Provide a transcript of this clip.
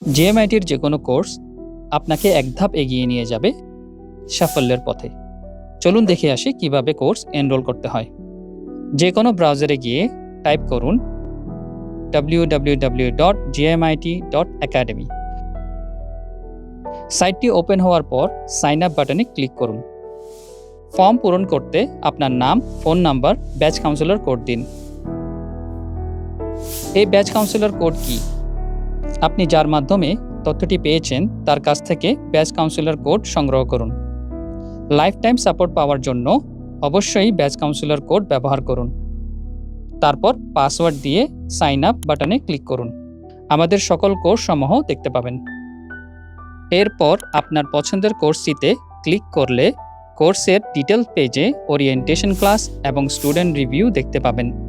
জিএমআইটির যে কোনো কোর্স আপনাকে এক ধাপ এগিয়ে নিয়ে যাবে সাফল্যের পথে। চলুন দেখে আসি কিভাবে কোর্স এনরোল করতে হয়। যে কোনো ব্রাউজারে গিয়ে টাইপ করুন www.gmit.academy। সাইটটি ওপেন হওয়ার পর সাইন আপ বাটনে ক্লিক করুন। ফর্ম পূরণ করতে আপনার নাম, phone number, batch councillor code দিন। এই ব্যাচ কাউন্সিলর কোড কি? আপনি যার মাধ্যমে তথ্যটি পেয়েছেন তার কাছ থেকে ব্যাচ কাউন্সিলর কোড সংগ্রহ করুন। লাইফ টাইম সাপোর্ট পাওয়ার জন্য অবশ্যই ব্যাচ কাউন্সিলর কোড ব্যবহার করুন। তারপর পাসওয়ার্ড দিয়ে সাইন আপ বাটনে ক্লিক করুন। আমাদের সকল কোর্স সমূহ দেখতে পাবেন। এরপর আপনার পছন্দের কোর্সটিতে ক্লিক করলে কোর্সের ডিটেল পেজে ওরিয়েন্টেশন ক্লাস এবং স্টুডেন্ট রিভিউ দেখতে পাবেন।